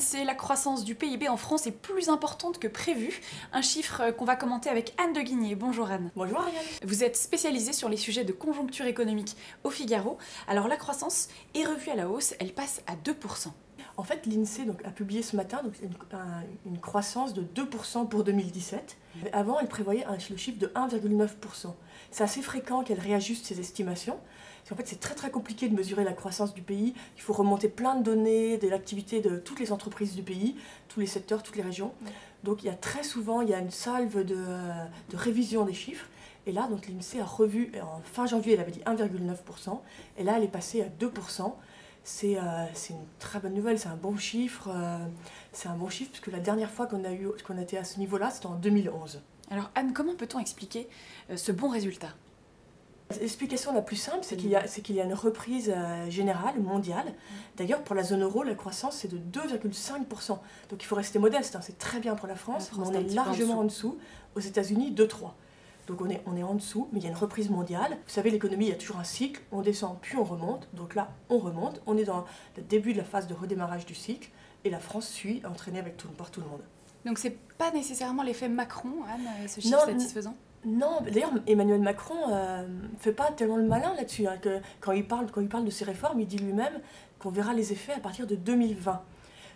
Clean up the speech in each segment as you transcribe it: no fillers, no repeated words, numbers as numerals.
l'INSEE, la croissance du PIB en France est plus importante que prévu. Un chiffre qu'on va commenter avec Anne de Guigné. Bonjour Anne. Bonjour Ariane. Vous êtes spécialisée sur les sujets de conjoncture économique au Figaro. Alors la croissance est revue à la hausse, elle passe à 2%. En fait, l'INSEE a publié ce matin une croissance de 2% pour 2017. Avant, elle prévoyait le chiffre de 1,9%. C'est assez fréquent qu'elle réajuste ses estimations. Parce qu'en fait, c'est très compliqué de mesurer la croissance du pays. Il faut remonter plein de données de l'activité de toutes les entreprises du pays, tous les secteurs, toutes les régions. Donc il y a très souvent une salve de révision des chiffres. Et là, donc l'INSEE a revu, en fin janvier, elle avait dit 1,9%. Et là, elle est passée à 2%. C'est une très bonne nouvelle, c'est un bon chiffre. Puisque la dernière fois qu'on était à ce niveau-là, c'était en 2011. Alors Anne, comment peut-on expliquer ce bon résultat ? L'explication la plus simple, c'est qu'il y a une reprise générale, mondiale. D'ailleurs, pour la zone euro, la croissance, c'est de 2,5%. Donc il faut rester modeste, hein. C'est très bien pour la France, mais on est largement en dessous. Aux États-Unis, 2,3%. Donc on est en dessous, mais il y a une reprise mondiale. Vous savez, l'économie, il y a toujours un cycle, on descend puis on remonte. Donc là, on remonte, on est dans le début de la phase de redémarrage du cycle, et la France suit, entraînée par tout le monde. Donc c'est pas nécessairement l'effet Macron, Anne, ce chiffre satisfaisant ? Non, d'ailleurs Emmanuel Macron ne fait pas tellement le malin là-dessus. Hein, quand il parle de ses réformes, il dit lui-même qu'on verra les effets à partir de 2020.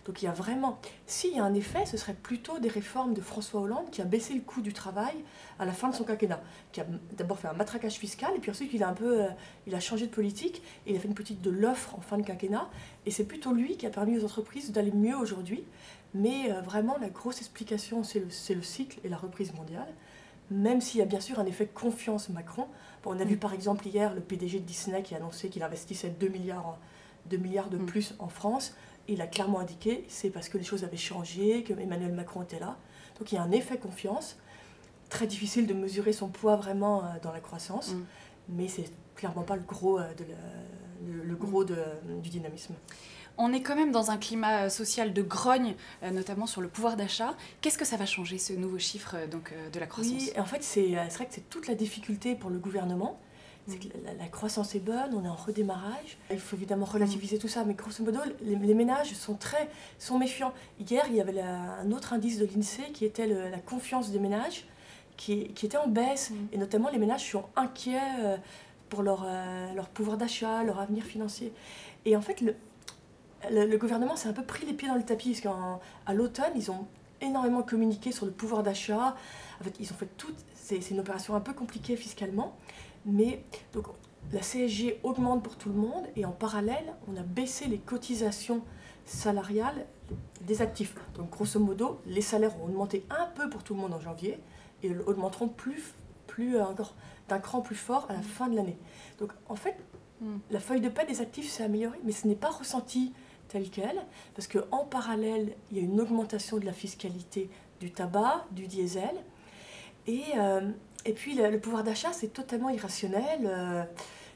Donc il y a vraiment, s'il y a un effet, ce serait plutôt des réformes de François Hollande qui a baissé le coût du travail à la fin de son quinquennat, qui a d'abord fait un matraquage fiscal et puis ensuite il a changé de politique et il a fait une politique de l'offre en fin de quinquennat et c'est plutôt lui qui a permis aux entreprises d'aller mieux aujourd'hui. Mais vraiment la grosse explication c'est le cycle et la reprise mondiale, même s'il y a bien sûr un effet confiance Macron. Bon, on a vu par exemple hier le PDG de Disney qui a annoncé qu'il investissait 2 milliards de plus en France. Il a clairement indiqué, c'est parce que les choses avaient changé, que Emmanuel Macron était là. Donc il y a un effet confiance. Très difficile de mesurer son poids vraiment dans la croissance, mais c'est clairement pas le gros, du dynamisme. On est quand même dans un climat social de grogne, notamment sur le pouvoir d'achat. Qu'est-ce que ça va changer, ce nouveau chiffre de la croissance ? Oui, en fait, c'est vrai que c'est toute la difficulté pour le gouvernement. C'est que la croissance est bonne, on est en redémarrage. Il faut évidemment relativiser tout ça, mais grosso modo, les ménages sont méfiants. Hier, il y avait un autre indice de l'INSEE qui était la confiance des ménages, qui était en baisse. Et notamment, les ménages sont inquiets pour leur pouvoir d'achat, leur avenir financier. Et en fait, le gouvernement s'est un peu pris les pieds dans le tapis, parce qu'à l'automne, ils ont énormément communiqué sur le pouvoir d'achat. En fait, ils ont fait c'est une opération un peu compliquée fiscalement. Mais donc, la CSG augmente pour tout le monde et en parallèle, on a baissé les cotisations salariales des actifs. Donc grosso modo, les salaires ont augmenté un peu pour tout le monde en janvier et augmenteront encore d'un cran plus fort à la fin de l'année. Donc en fait, la feuille de paie des actifs s'est améliorée, mais ce n'est pas ressenti tel quel, parce qu'en parallèle, il y a une augmentation de la fiscalité du tabac, du diesel, et puis le pouvoir d'achat, c'est totalement irrationnel.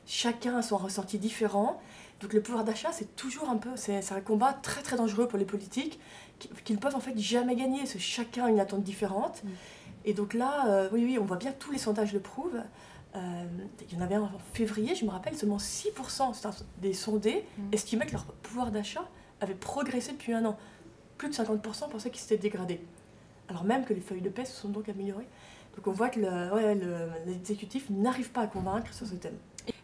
Chacun a son ressenti différent. Donc le pouvoir d'achat, c'est toujours c'est un combat très dangereux pour les politiques qui ne peuvent en fait jamais gagner, parce que chacun a une attente différente. Et donc là, oui, on voit bien que tous les sondages le prouvent. Il y en avait un en février, je me rappelle, seulement 6% des sondés estimaient que leur pouvoir d'achat avait progressé depuis un an. Plus de 50% pensaient qu'il s'était dégradé. Alors même que les feuilles de paie se sont donc améliorées. Donc on voit que l'exécutif n'arrive pas à convaincre sur ce thème.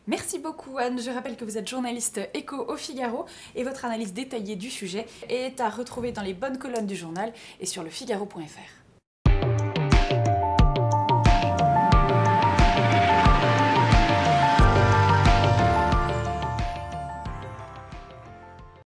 Merci beaucoup Anne, je rappelle que vous êtes journaliste éco au Figaro et votre analyse détaillée du sujet est à retrouver dans les bonnes colonnes du journal et sur lefigaro.fr.